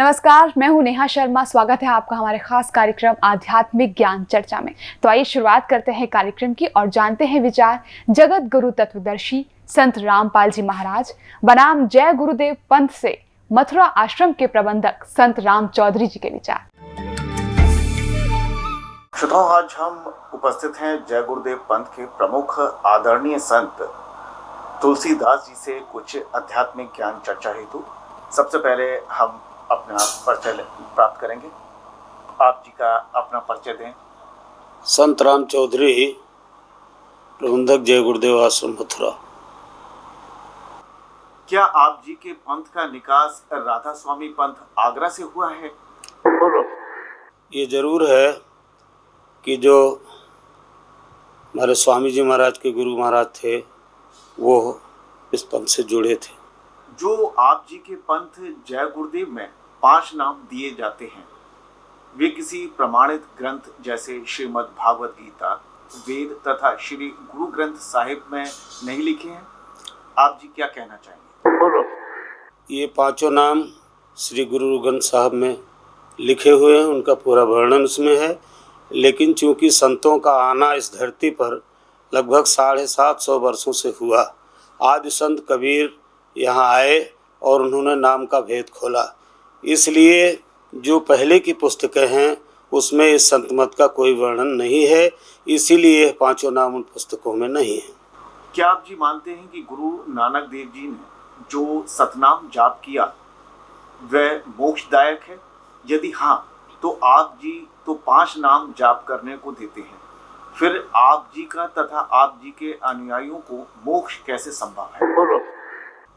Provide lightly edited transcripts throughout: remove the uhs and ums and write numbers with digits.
नमस्कार, मैं हूं नेहा शर्मा। स्वागत है आपका हमारे खास कार्यक्रम आध्यात्मिक ज्ञान चर्चा में। तो आइए शुरुआत करते हैं कार्यक्रम की और जानते हैं विचार जगत गुरु तत्वदर्शी संत रामपाल जी महाराज बनाम जय गुरुदेव पंथ से मथुरा आश्रम के प्रबंधक संत राम चौधरी जी के विचार। श्रोताओं, आज हम उपस्थित हैं जय गुरुदेव पंथ के प्रमुख आदरणीय संत तुलसीदास जी से कुछ आध्यात्मिक ज्ञान चर्चा हेतु। सबसे पहले हम अपना परिचय प्राप्त करेंगे। आप जी का अपना परिचय दें। संत राम चौधरी, प्रबंधक जय गुरुदेव आश्रम मथुरा। क्या आप जी के पंथ का निकास राधा स्वामी पंथ आगरा से हुआ है? ये जरूर है कि जो हमारे स्वामी जी महाराज के गुरु महाराज थे वो इस पंथ से जुड़े थे। जो आप जी के पंथ जय गुरुदेव में 5 नाम दिए जाते हैं, वे किसी प्रमाणित ग्रंथ जैसे श्रीमद् भागवत गीता, वेद तथा श्री गुरु ग्रंथ साहिब में नहीं लिखे हैं। आप जी क्या कहना चाहेंगे? ये 5 नाम श्री गुरु ग्रंथ साहब में लिखे हुए हैं, उनका पूरा वर्णन उसमें है। लेकिन चूंकि संतों का आना इस धरती पर लगभग 750 वर्षों से हुआ, आदि संत कबीर यहाँ आए और उन्होंने नाम का भेद खोला, इसलिए जो पहले की पुस्तकें हैं उसमें इस संत मत का कोई वर्णन नहीं है, इसीलिए 5 नाम उन पुस्तकों में नहीं है। क्या आप जी मानते हैं कि गुरु नानक देव जी ने जो सतनाम जाप किया वह मोक्षदायक है? यदि हाँ, तो आप जी तो 5 नाम जाप करने को देते हैं, फिर आप जी का तथा आप जी के अनुयायियों को मोक्ष कैसे संभव है?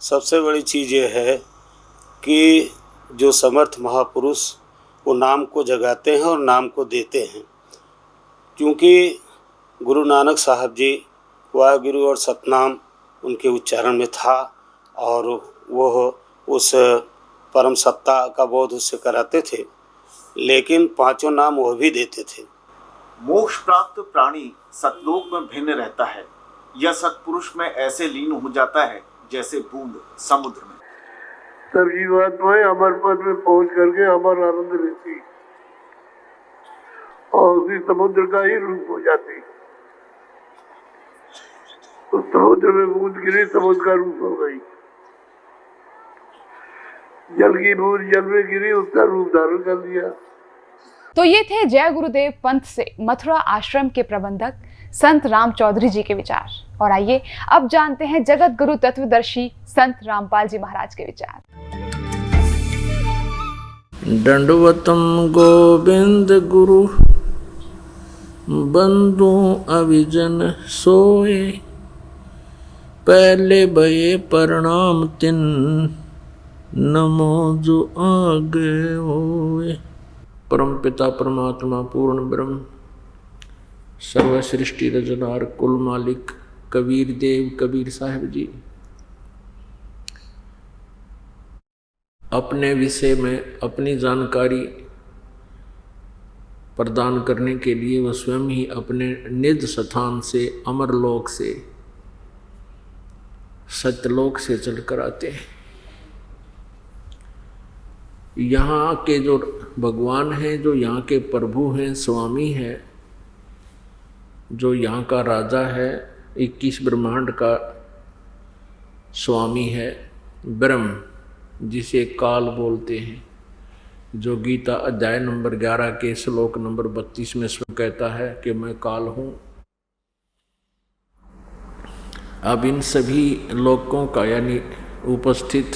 सबसे बड़ी चीज़ ये है कि जो समर्थ महापुरुष वो नाम को जगाते हैं और नाम को देते हैं। क्योंकि गुरु नानक साहब जी वाहिगुरु और सतनाम उनके उच्चारण में था और वो उस परम सत्ता का बोध उससे कराते थे, लेकिन 5 नाम वो भी देते थे। मोक्ष प्राप्त प्राणी सतलोक में भिन्न रहता है, यह सतपुरुष में ऐसे लीन हो जाता है जैसे बूंद समुद्र में। सब जीवात्माएं अमर पद में पहुंच करके अमर आनंद लेती और उसी समुद्र का ही रूप हो जाती। तो समुद्र में बूंद गिरी, समुद्र का रूप हो गई। जल की बूंद जल में गिरी, उसका रूप धारण कर लिया। तो ये थे जय गुरुदेव पंथ से मथुरा आश्रम के प्रबंधक संत राम चौधरी जी के विचार। और आइए अब जानते हैं जगत गुरु तत्वदर्शी संत रामपाल जी महाराज के विचार। दंडवतम गोविंद गुरु बंधु अविजन सोए, पहले भये प्रणाम तिन नमो जो आगे होए। परम पिता परमात्मा पूर्ण ब्रह्म सर्व सृष्टि रचनार कुल मालिक कबीर देव कबीर साहब जी अपने विषय में अपनी जानकारी प्रदान करने के लिए वह स्वयं ही अपने निज स्थान से अमरलोक से सत्यलोक से चलकर आते हैं। यहाँ के जो भगवान हैं, जो यहाँ के प्रभु हैं, स्वामी हैं, जो यहाँ का राजा है, 21 ब्रह्मांड का स्वामी है, ब्रह्म जिसे काल बोलते हैं, जो गीता अध्याय नंबर 11 के श्लोक नंबर 32 में स्वयं कहता है कि मैं काल हूँ। अब इन सभी लोकों का यानी उपस्थित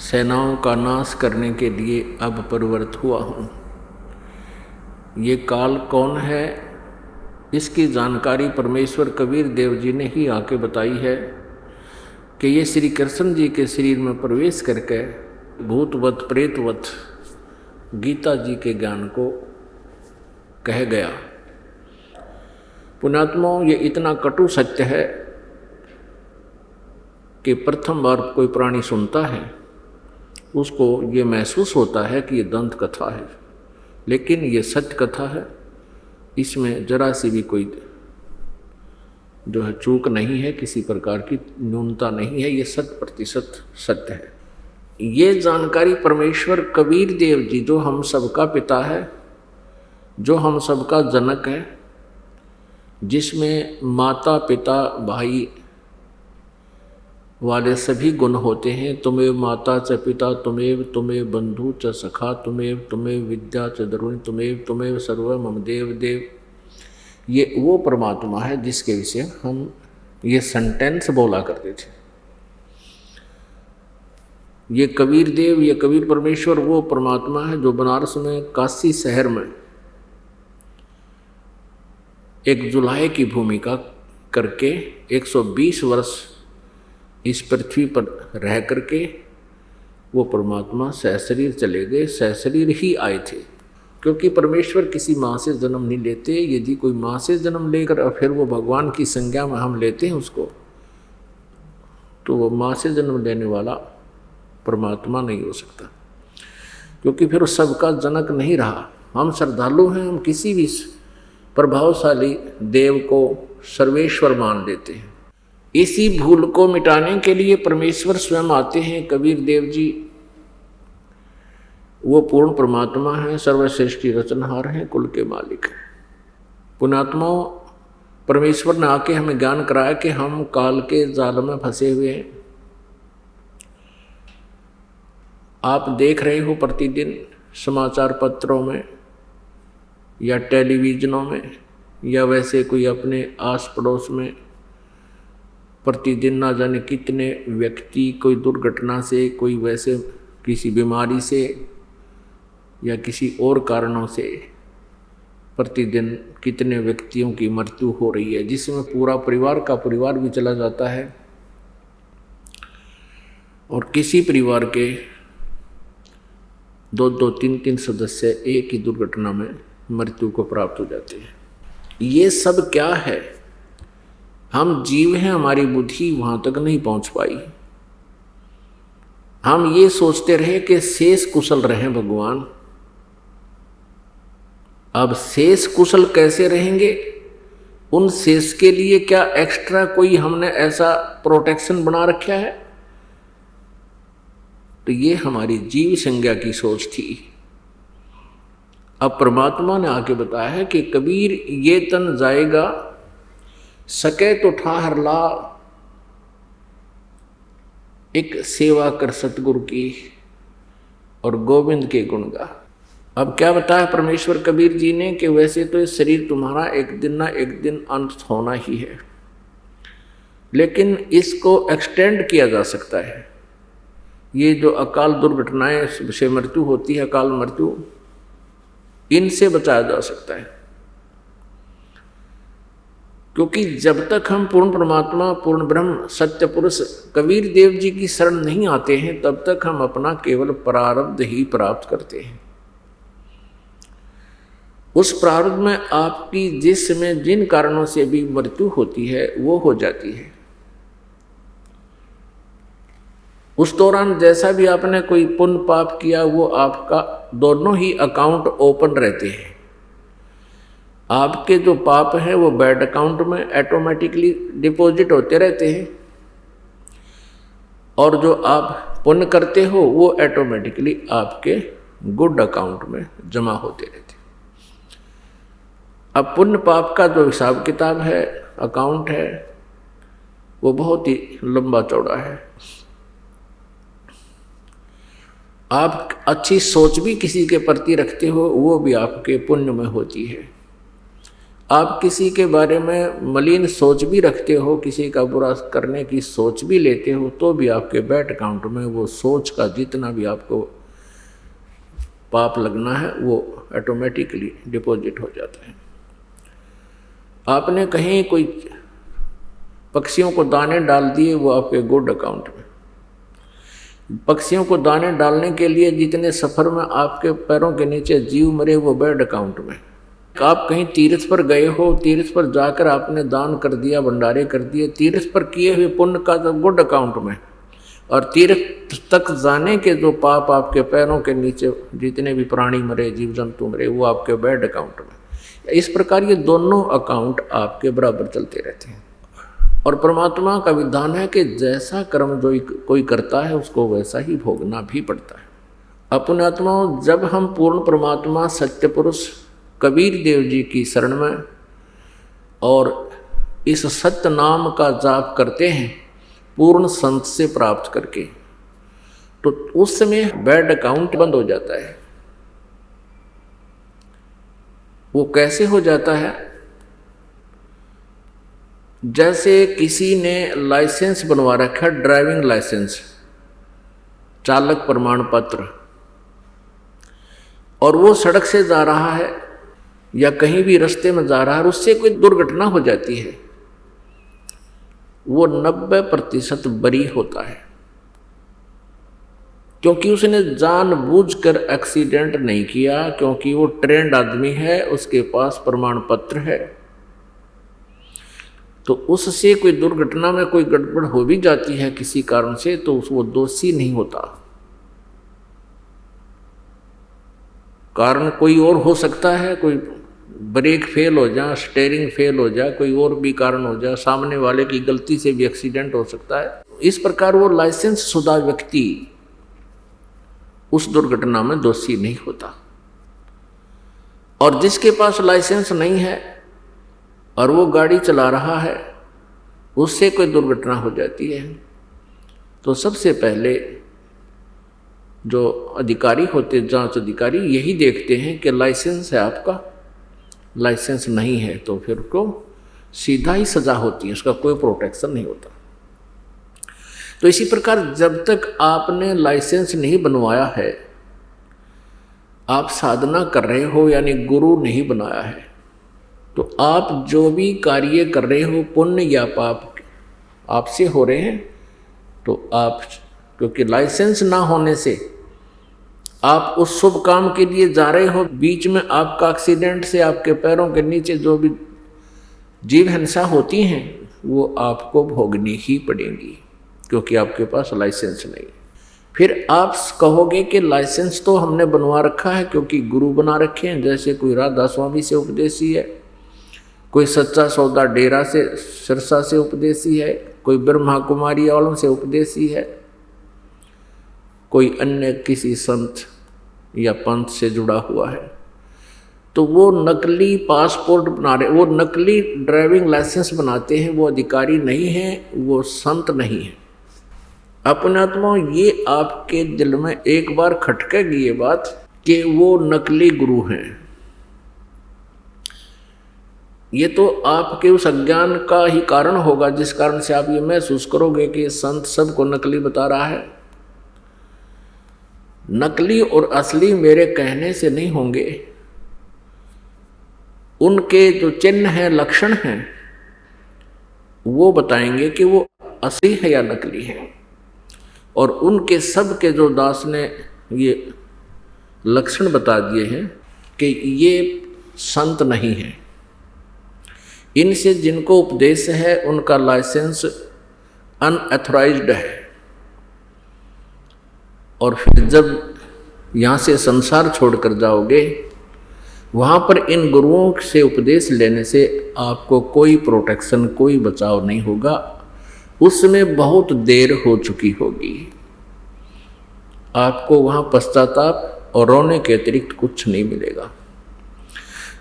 सेनाओं का नाश करने के लिए अब प्रवृत्त हुआ हूँ। ये काल कौन है, इसकी जानकारी परमेश्वर कबीर देव जी ने ही आके बताई है कि ये श्री कृष्ण जी के शरीर में प्रवेश करके भूतवत प्रेतवत गीता जी के ज्ञान को कह गया। पुण्यात्माओं, ये इतना कटु सत्य है कि प्रथम बार कोई प्राणी सुनता है उसको ये महसूस होता है कि ये दंत कथा है, लेकिन ये सत्य कथा है। इसमें जरा सी भी कोई जो है चूक नहीं है, किसी प्रकार की न्यूनता नहीं है, ये 100% सत्य है। ये जानकारी परमेश्वर कबीर देव जी, जो हम सबका पिता है, जो हम सबका जनक है, जिसमें माता पिता भाई वाले सभी गुण होते हैं, तुमेव माता च पिता तुमेव तुमेव बंधु च सखा तुमेव तुमेव विद्या च द्रोणी तुमेव तुमेव सर्व मम देव देव, ये वो परमात्मा है जिसके विषय हम ये सेंटेंस बोला करते थे। ये कबीर देव, ये कबीर परमेश्वर वो परमात्मा है जो बनारस में काशी शहर में एक जुलाहे की भूमिका करके 120 वर्ष इस पृथ्वी पर रह करके वो परमात्मा सहशरीर चले गए, सहशरीर ही आए थे। क्योंकि परमेश्वर किसी माँ से जन्म नहीं लेते। यदि कोई माँ से जन्म लेकर और फिर वो भगवान की संज्ञा में हम लेते हैं उसको, तो वो माँ से जन्म लेने वाला परमात्मा नहीं हो सकता, क्योंकि फिर सबका जनक नहीं रहा। हम श्रद्धालु हैं, हम किसी भी प्रभावशाली देव को सर्वेश्वर मान लेते हैं। इसी भूल को मिटाने के लिए परमेश्वर स्वयं आते हैं। कबीर देव जी वो पूर्ण परमात्मा हैं, सर्वश्रेष्ठी रचनहार हैं, कुल के मालिक हैं। पुण्यात्माओं, परमेश्वर ने आके हमें ज्ञान कराया कि हम काल के जाल में फंसे हुए हैं। आप देख रहे हो प्रतिदिन समाचार पत्रों में या टेलीविजनों में या वैसे कोई अपने आस पड़ोस में प्रतिदिन ना जाने कितने व्यक्ति कोई दुर्घटना से, कोई वैसे किसी बीमारी से या किसी और कारणों से प्रतिदिन कितने व्यक्तियों की मृत्यु हो रही है, जिसमें पूरा परिवार का परिवार भी चला जाता है और किसी परिवार के 2-2, 3-3 सदस्य एक ही दुर्घटना में मृत्यु को प्राप्त हो जाते हैं। ये सब क्या है? हम जीव हैं, हमारी बुद्धि वहां तक नहीं पहुंच पाई। हम ये सोचते रहे कि शेष कुशल रहें भगवान। अब शेष कुशल कैसे रहेंगे? उन शेष के लिए क्या एक्स्ट्रा कोई हमने ऐसा प्रोटेक्शन बना रखा है? तो ये हमारी जीव संज्ञा की सोच थी। अब परमात्मा ने आके बताया है कि कबीर ये तन जाएगा, सके तो ठाहर ला, एक सेवा कर सतगुरु की और गोविंद के गुण गा। अब क्या बताया परमेश्वर कबीर जी ने कि वैसे तो ये शरीर तुम्हारा एक दिन ना एक दिन अंत होना ही है, लेकिन इसको एक्सटेंड किया जा सकता है। ये जो अकाल दुर्घटनाएं से मृत्यु होती है, अकाल मृत्यु, इनसे बचाया जा सकता है। क्योंकि जब तक हम पूर्ण परमात्मा, पूर्ण ब्रह्म, सत्य पुरुष कबीर देव जी की शरण नहीं आते हैं, तब तक हम अपना केवल प्रारब्ध ही प्राप्त करते हैं। उस प्रारब्ध में आपकी जिस समय जिन कारणों से भी मृत्यु होती है वो हो जाती है। उस दौरान जैसा भी आपने कोई पुण्य पाप किया वो आपका दोनों ही अकाउंट ओपन रहते हैं। आपके जो पाप हैं वो बैड अकाउंट में ऑटोमेटिकली डिपॉजिट होते रहते हैं और जो आप पुण्य करते हो वो ऑटोमेटिकली आपके गुड अकाउंट में जमा होते रहते हैं। अब पुण्य पाप का जो हिसाब किताब है, अकाउंट है, वो बहुत ही लंबा चौड़ा है। आप अच्छी सोच भी किसी के प्रति रखते हो वो भी आपके पुण्य में होती है। आप किसी के बारे में मलिन सोच भी रखते हो, किसी का बुरा करने की सोच भी लेते हो, तो भी आपके बैड अकाउंट में वो सोच का जितना भी आपको पाप लगना है वो ऑटोमेटिकली डिपॉजिट हो जाता है। आपने कहीं कोई पक्षियों को दाने डाल दिए, वो आपके गुड अकाउंट में। पक्षियों को दाने डालने के लिए जितने सफ़र में आपके पैरों के नीचे जीव मरे वो बैड अकाउंट में। आप कहीं तीर्थ पर गए हो, तीर्थ पर जाकर आपने दान कर दिया, भंडारे कर दिए, तीर्थ पर किए हुए पुण्य का तो गुड अकाउंट में, और तीर्थ तक जाने के जो पाप आपके पैरों के नीचे जितने भी प्राणी मरे, जीव जंतु मरे, वो आपके बैड अकाउंट में। इस प्रकार ये दोनों अकाउंट आपके बराबर चलते रहते हैं। और परमात्मा का विधान है कि जैसा कर्म जो कोई करता है उसको वैसा ही भोगना भी पड़ता है। अपने आत्माओं, जब हम पूर्ण परमात्मा सत्य पुरुष कबीर देव जी की शरण में और इस सत्य नाम का जाप करते हैं पूर्ण संत से प्राप्त करके, तो उस समय बैड अकाउंट बंद हो जाता है। वो कैसे हो जाता है? जैसे किसी ने लाइसेंस बनवा रखा, ड्राइविंग लाइसेंस, चालक प्रमाण पत्र, और वो सड़क से जा रहा है या कहीं भी रास्ते में जा रहा है और उससे कोई दुर्घटना हो जाती है, वो 90% बरी होता है, क्योंकि उसने जानबूझकर एक्सीडेंट नहीं किया, क्योंकि वो ट्रेंड आदमी है, उसके पास प्रमाण पत्र है। तो उससे कोई दुर्घटना में कोई गड़बड़ हो भी जाती है किसी कारण से, तो वो दोषी नहीं होता। कारण कोई और हो सकता है, कोई ब्रेक फेल हो जाए, स्टीयरिंग फेल हो जाए, कोई और भी कारण हो जाए, सामने वाले की गलती से भी एक्सीडेंट हो सकता है। इस प्रकार वो लाइसेंस शुदा व्यक्ति उस दुर्घटना में दोषी नहीं होता। और जिसके पास लाइसेंस नहीं है और वो गाड़ी चला रहा है, उससे कोई दुर्घटना हो जाती है, तो सबसे पहले जो अधिकारी होते, जांच अधिकारी, यही देखते हैं कि लाइसेंस है आपका, लाइसेंस नहीं है तो फिर को सीधा ही सजा होती है, उसका कोई प्रोटेक्शन नहीं होता। तो इसी प्रकार जब तक आपने लाइसेंस नहीं बनवाया है, आप साधना कर रहे हो, यानी गुरु नहीं बनाया है, तो आप जो भी कार्य कर रहे हो, पुण्य या पाप आपसे हो रहे हैं, तो आप, क्योंकि लाइसेंस ना होने से आप उस शुभ काम के लिए जा रहे हो, बीच में आपका एक्सीडेंट से आपके पैरों के नीचे जो भी जीव हिंसा होती हैं वो आपको भोगनी ही पड़ेंगी, क्योंकि आपके पास लाइसेंस नहीं। फिर आप कहोगे कि लाइसेंस तो हमने बनवा रखा है क्योंकि गुरु बना रखे हैं, जैसे कोई राधा स्वामी से उपदेशी है, कोई सच्चा सौदा डेरा से सिरसा से उपदेशी है, कोई ब्रह्मा कुमारी वालों से उपदेशी है, कोई अन्य किसी संत या पंथ से जुड़ा हुआ है, तो वो नकली पासपोर्ट बना रहे, वो नकली ड्राइविंग लाइसेंस बनाते हैं, वो अधिकारी नहीं है, वो संत नहीं है। अपने आत्मा, ये आपके दिल में एक बार खटकेगी ये बात कि वो नकली गुरु हैं। ये तो आपके उस अज्ञान का ही कारण होगा, जिस कारण से आप ये महसूस करोगे कि संत सबको नकली बता रहा है। नकली और असली मेरे कहने से नहीं होंगे, उनके जो चिन्ह हैं, लक्षण हैं, वो बताएंगे कि वो असली है या नकली है। और उनके सब के जो दास ने ये लक्षण बता दिए हैं कि ये संत नहीं है, इनसे जिनको उपदेश है उनका लाइसेंस अनऑथराइज्ड है। और फिर जब यहाँ से संसार छोड़कर जाओगे, वहाँ पर इन गुरुओं से उपदेश लेने से आपको कोई प्रोटेक्शन, कोई बचाव नहीं होगा, उसमें बहुत देर हो चुकी होगी। आपको वहाँ पश्चाताप और रोने के अतिरिक्त कुछ नहीं मिलेगा।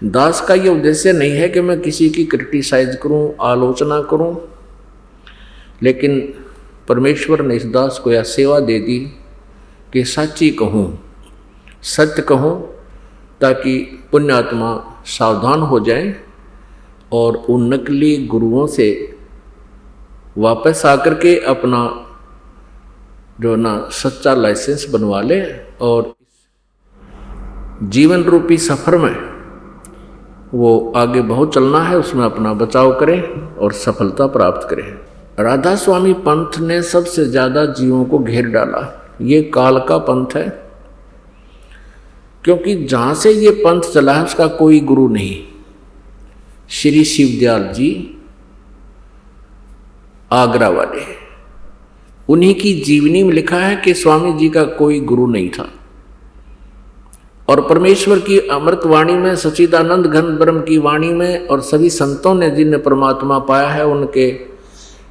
दास का ये उद्देश्य नहीं है कि मैं किसी की क्रिटिसाइज करूं, आलोचना करूं, लेकिन परमेश्वर ने इस दास को यह सेवा दे दी कि सच्ची कहूं, सत्य कहूं, ताकि पुण्यात्मा सावधान हो जाएं और उन नकली गुरुओं से वापस आकर के अपना जो ना सच्चा लाइसेंस बनवा ले और जीवन रूपी सफर में वो आगे बहुत चलना है, उसमें अपना बचाव करें और सफलता प्राप्त करें। राधा स्वामी पंथ ने सबसे ज़्यादा जीवों को घेर डाला। ये काल का पंथ है, क्योंकि जहाँ से ये पंथ चला है उसका कोई गुरु नहीं। श्री शिवदयाल जी आगरा वाले, उन्हीं की जीवनी में लिखा है कि स्वामी जी का कोई गुरु नहीं था। और परमेश्वर की अमृत वाणी में, सच्चिदानंद घन ब्रह्म की वाणी में और सभी संतों ने जिन्हें परमात्मा पाया है, उनके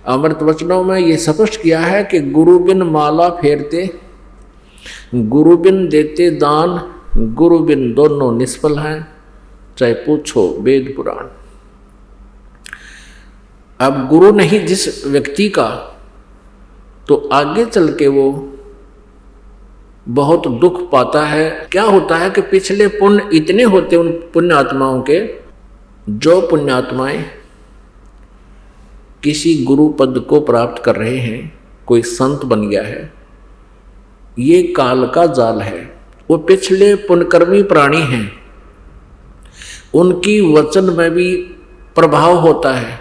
अमृत वचनों में ये स्पष्ट किया है कि गुरु बिन माला फेरते, गुरु बिन देते दान, गुरु बिन दोनों निष्फल हैं, चाहे पूछो वेद पुराण। अब गुरु नहीं जिस व्यक्ति का, तो आगे चल के वो बहुत दुख पाता है। क्या होता है कि पिछले पुण्य इतने होते उन पुण्यात्माओं के, जो पुण्यात्माएं किसी गुरु पद को प्राप्त कर रहे हैं, कोई संत बन गया है, ये काल का जाल है। वो पिछले पुण्यकर्मी प्राणी हैं, उनकी वचन में भी प्रभाव होता है,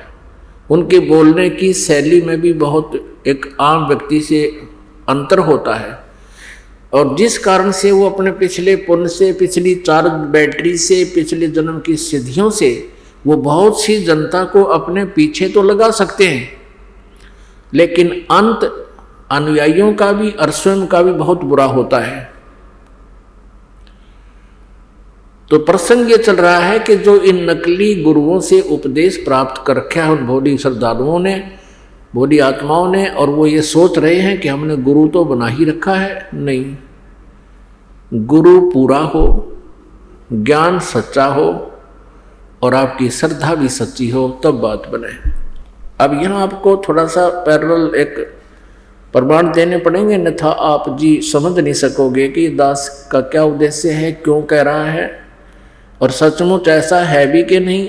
उनके बोलने की शैली में भी बहुत एक आम व्यक्ति से अंतर होता है। और जिस कारण से वो अपने पिछले पुण्य से, पिछली चार्ज बैटरी से, पिछले जन्म की सिद्धियों से वो बहुत सी जनता को अपने पीछे तो लगा सकते हैं, लेकिन अंत अनुयायियों का भी और स्वयं का भी बहुत बुरा होता है। तो प्रसंग ये चल रहा है कि जो इन नकली गुरुओं से उपदेश प्राप्त कर रखा है उन भोली श्रद्धालुओं ने, भोली आत्माओं ने, और वो ये सोच रहे हैं कि हमने गुरु तो बना ही रखा है। नहीं, गुरु पूरा हो, ज्ञान सच्चा हो और आपकी श्रद्धा भी सच्ची हो, तब बात बने। अब यहाँ आपको थोड़ा सा पैरेलल एक प्रमाण देने पड़ेंगे, अन्यथा आप जी समझ नहीं सकोगे कि दास का क्या उद्देश्य है, क्यों कह रहा है, और सचमुच ऐसा है भी कि नहीं।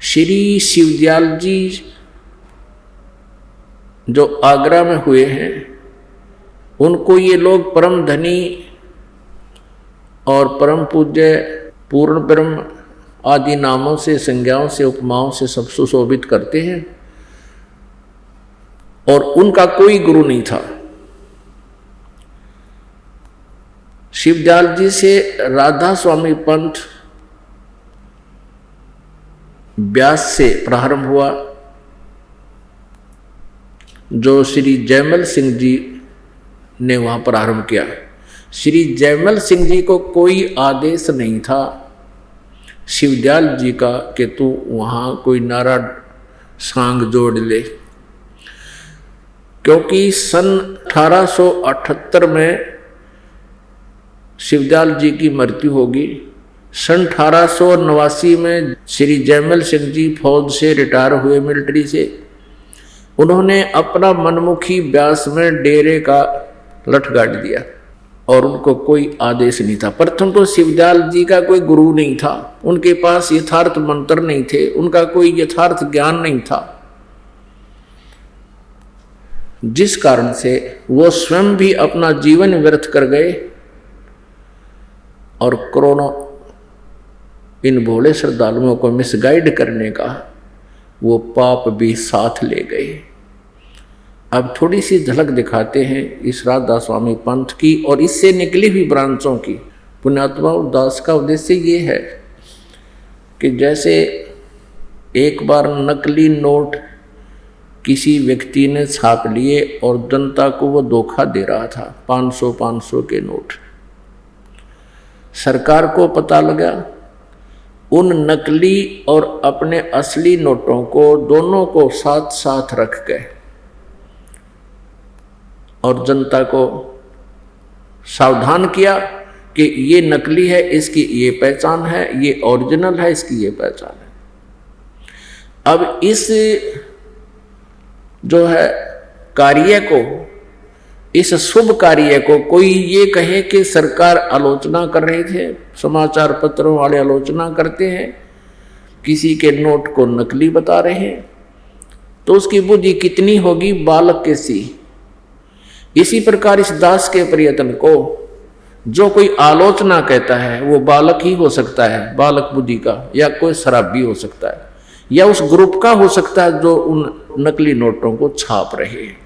श्री शिवदयाल जी जो आगरा में हुए हैं, उनको ये लोग परम धनी और परम पूज्य, पूर्ण ब्रह्म आदि नामों से, संज्ञाओं से, उपमाओं से सब सुशोभित करते हैं, और उनका कोई गुरु नहीं था। शिवदयाल जी से राधा स्वामी पंथ व्यास से प्रारंभ हुआ, जो श्री जयमल सिंह जी ने वहाँ प्रारंभ किया। श्री जयमल सिंह जी को कोई आदेश नहीं था शिवदयाल जी का कि तू वहाँ कोई नारा सांग जोड़ ले, क्योंकि सन 1878 में शिवदयाल जी की मृत्यु होगी। सन 1889 में श्री जयमल सिंह जी फौज से रिटायर हुए, मिलिट्री से। उन्होंने अपना मनमुखी व्यास में डेरे का लठ गाड़ दिया और उनको कोई आदेश नहीं था। प्रथम तो शिवदयाल जी का कोई गुरु नहीं था, उनके पास यथार्थ मंत्र नहीं थे, उनका कोई यथार्थ ज्ञान नहीं था, जिस कारण से वो स्वयं भी अपना जीवन व्यर्थ कर गए और करोड़ों इन भोले श्रद्धालुओं को मिसगाइड करने का वो पाप भी साथ ले गए। अब थोड़ी सी झलक दिखाते हैं इस राधा स्वामी पंथ की और इससे निकली हुई ब्रांचों की। पुण्यात्मा दास का उद्देश्य ये है कि जैसे एक बार नकली नोट किसी व्यक्ति ने छाप लिए और जनता को वो धोखा दे रहा था, 500 के नोट। सरकार को पता लगा, उन नकली और अपने असली नोटों को दोनों को साथ साथ रख के और जनता को सावधान किया कि ये नकली है, इसकी ये पहचान है, ये ओरिजिनल है, इसकी ये पहचान है। अब इस जो है कार्य को, इस शुभ कार्य को कोई ये कहे कि सरकार आलोचना कर रहे थे, समाचार पत्रों वाले आलोचना करते हैं, किसी के नोट को नकली बता रहे हैं, तो उसकी बुद्धि कितनी होगी बालक के सी। इसी प्रकार इस दास के प्रयत्न को जो कोई आलोचना कहता है वो बालक ही हो सकता है, बालक बुद्धि का, या कोई शराबी हो सकता है, या उस ग्रुप का हो सकता है जो उन नकली नोटों को छाप रहे हैं।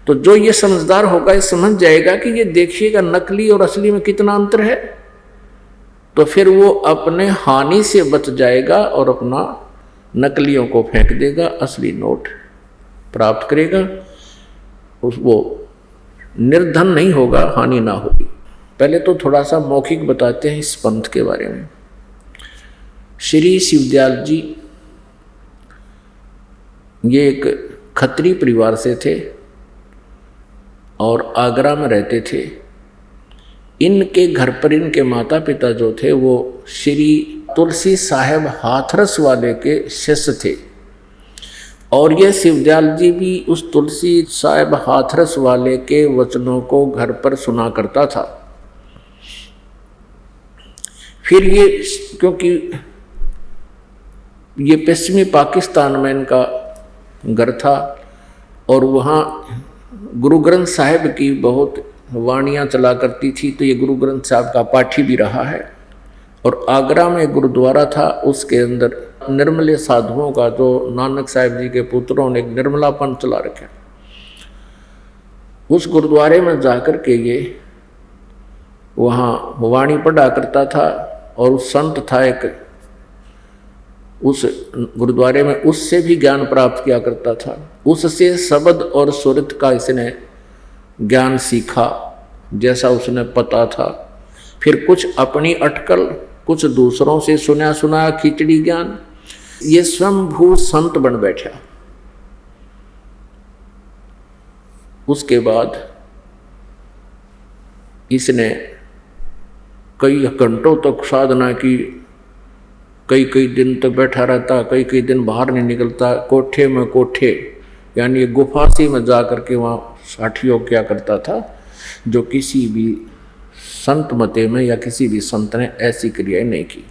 तो जो ये समझदार होगा ये समझ जाएगा कि ये देखिएगा नकली और असली में कितना अंतर है, तो फिर वो अपने हानि से बच जाएगा और अपना नकलियों को फेंक देगा, असली नोट प्राप्त करेगा, वो निर्धन नहीं होगा, हानि ना होगी। पहले तो थोड़ा सा मौखिक बताते हैं इस पंथ के बारे में। श्री शिवदयाल जी ये एक खत्री परिवार से थे और आगरा में रहते थे। इनके घर पर इनके माता पिता जो थे वो श्री तुलसी साहेब हाथरस वाले के शिष्य थे और ये शिवदयाल जी भी उस तुलसी साहेब हाथरस वाले के वचनों को घर पर सुना करता था। फिर ये क्योंकि ये पश्चिमी पाकिस्तान में इनका घर था और वहाँ गुरु ग्रंथ साहिब की बहुत वाणियाँ चला करती थी, तो ये गुरु ग्रंथ साहिब का पाठी भी रहा है। और आगरा में गुरुद्वारा था, उसके अंदर निर्मले साधुओं का, जो नानक साहिब जी के पुत्रों ने एक निर्मलापन चला रखा, उस गुरुद्वारे में जाकर के ये वहाँ वाणी पढ़ा करता था। और उस संत था एक, उस गुरुद्वारे में उससे भी ज्ञान प्राप्त किया करता था। उससे शब्द और सुरत का इसने ज्ञान सीखा जैसा उसने पता था। फिर कुछ अपनी अटकल, कुछ दूसरों से सुना सुनाया खिचड़ी ज्ञान, ये स्वयंभू संत बन बैठा। उसके बाद इसने कई घंटों तक साधना की, कई दिन तक बैठा रहता, कई दिन बाहर नहीं निकलता, कोठे में कोठे यानी गुफा सी में जा करके वहाँ साठियोग किया करता था, जो किसी भी संत मते में या किसी भी संत ने ऐसी क्रियाएं नहीं की।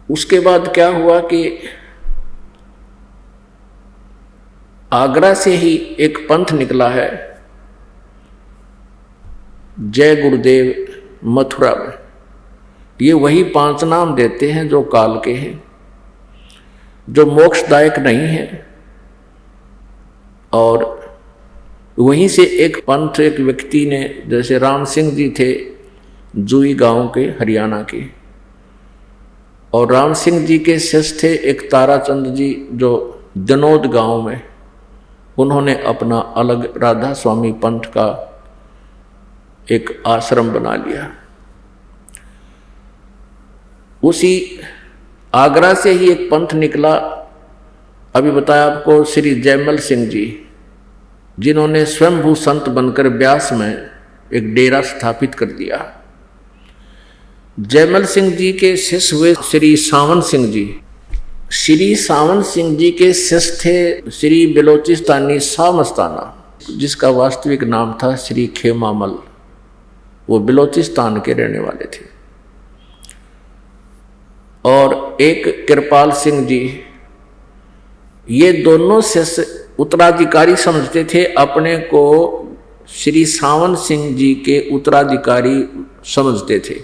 उसके बाद क्या हुआ कि आगरा से ही एक पंथ निकला है, जय गुरुदेव मथुरा में। ये वही 5 नाम देते हैं जो काल के हैं, जो मोक्षदायक नहीं है। और वहीं से एक पंथ, एक व्यक्ति ने, जैसे राम सिंह जी थे जुई गांव के, हरियाणा के, और राम सिंह जी के शिष्य थे एक ताराचंद जी जो जनोद गांव में, उन्होंने अपना अलग राधा स्वामी पंथ का एक आश्रम बना लिया। उसी आगरा से ही एक पंथ निकला, अभी बताया आपको, श्री जयमल सिंह जी, जिन्होंने स्वयंभू संत बनकर ब्यास में एक डेरा स्थापित कर दिया। जयमल सिंह जी के शिष्य हुए श्री सावन सिंह जी। श्री सावन सिंह जी के शिष्य थे श्री बलोचिस्तानी शाह मस्ताना, जिसका वास्तविक नाम था श्री खेमामल। वो बलोचिस्तान के रहने वाले थे। और एक कृपाल सिंह जी, ये दोनों शिष्य उत्तराधिकारी समझते थे अपने को, श्री सावन सिंह जी के उत्तराधिकारी समझते थे।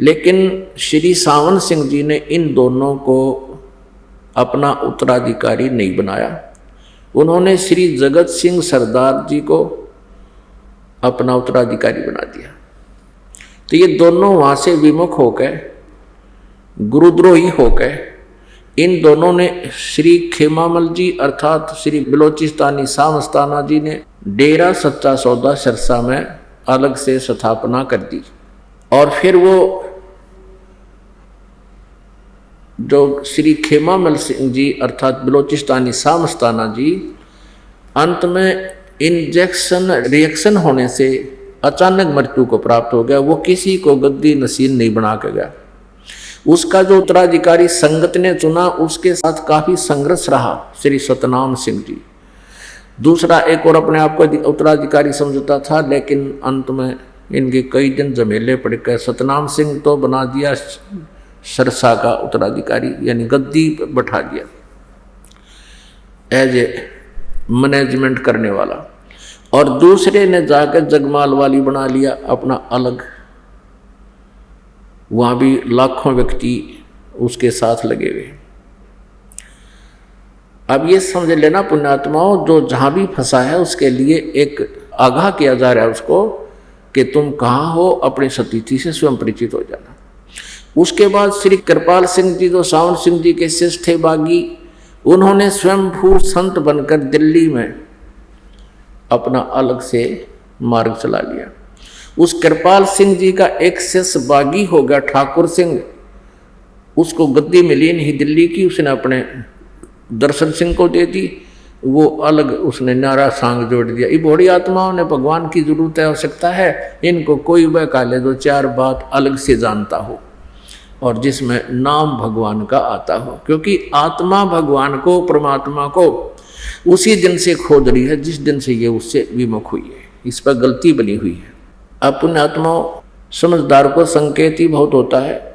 लेकिन श्री सावन सिंह जी ने इन दोनों को अपना उत्तराधिकारी नहीं बनाया। उन्होंने श्री जगत सिंह सरदार जी को अपना उत्तराधिकारी बना दिया। तो ये दोनों वहाँ से विमुख होकर, गुरुद्रोही होकर, इन दोनों ने श्री खेमामल जी अर्थात श्री बलोचिस्तानी शाह मस्ताना जी ने डेरा सच्चा सौदा सिरसा में अलग से स्थापना कर दी। और फिर वो जो श्री खेमामल सिंह जी अर्थात बलोचिस्तानी शाह मस्ताना जी, अंत में इंजेक्शन रिएक्शन होने से अचानक मृत्यु को प्राप्त हो गया। वो किसी को गद्दी नसीब नहीं बना के गया। उसका जो उत्तराधिकारी संगत ने चुना, उसके साथ काफी संघर्ष रहा श्री सतनाम सिंह जी। दूसरा एक और अपने आप को उत्तराधिकारी समझता था, लेकिन अंत में इनके कई दिन झमेले पड़ गए। सतनाम सिंह तो बना दिया सिरसा का उत्तराधिकारी, यानी गद्दी बैठा दिया एज ए मैनेजमेंट करने वाला। और दूसरे ने जाकर जगमाल वाली बना लिया अपना अलग, वहाँ भी लाखों व्यक्ति उसके साथ लगे हुए। अब ये समझ लेना पुण्यात्माओं, जो जहाँ भी फंसा है उसके लिए एक आगाह किया जा रहा है उसको कि तुम कहाँ हो, अपनी सतीथि से स्वयं परिचित हो जाना। उसके बाद श्री कृपाल सिंह जी जो सावन सिंह जी के शिष्य थे बागी, उन्होंने स्वयंभू संत बनकर दिल्ली में अपना अलग से मार्ग चला लिया। उस कृपाल सिंह जी का एक शिष्य बागी हो गया ठाकुर सिंह, उसको गद्दी मिली नहीं दिल्ली की, उसने अपने दर्शन सिंह को दे दी, वो अलग उसने नारा सांग जोड़ दिया। ये बड़ी आत्माओं ने भगवान की जरूरत है, आवश्यकता है, इनको कोई बहका ले दो, चार बात अलग से जानता हो और जिसमें नाम भगवान का आता हो, क्योंकि आत्मा भगवान को, परमात्मा को उसी दिन से खोज रही है जिस दिन से ये उससे विमुख हुई है, इस पर गलती बनी हुई है। अपने आत्माओं समझदार को संकेत ही बहुत होता है।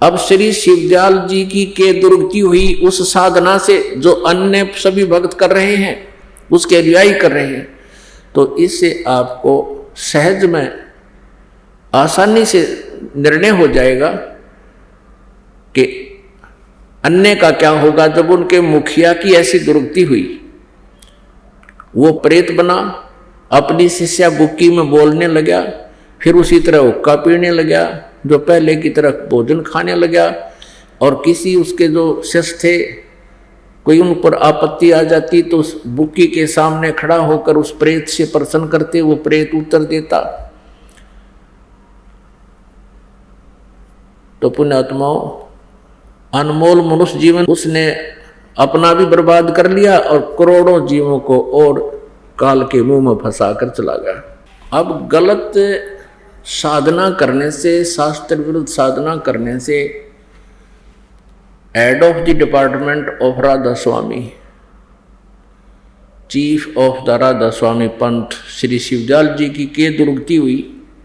अब श्री शिवदयाल जी की के दुर्गति हुई उस साधना से जो अन्य सभी भक्त कर रहे हैं, उसके अनुयायी कर रहे हैं, तो इससे आपको सहज में आसानी से निर्णय हो जाएगा कि अन्य का क्या होगा। जब उनके मुखिया की ऐसी दुर्गति हुई, वो प्रेत बना, अपनी शिष्या बुक्की में बोलने लगा, फिर उसी तरह हुक्का पीने लगा, जो पहले की तरह भोजन खाने लगा, और किसी उसके जो शिष्य थे कोई उन पर आपत्ति आ जाती तो उस बुक्की के सामने खड़ा होकर उस प्रेत से प्रश्न करते, वो प्रेत उत्तर देता। तो पुण्यात्माओं, अनमोल मनुष्य जीवन उसने अपना भी बर्बाद कर लिया और करोड़ों जीवों को और काल के मुंह में फंसा कर चला गया। अब गलत साधना करने से, शास्त्र विरुद्ध साधना करने से head of the department of Radha Swami, chief of the Radha Swami पंथ श्री शिवदयाल जी की के दुर्गति हुई।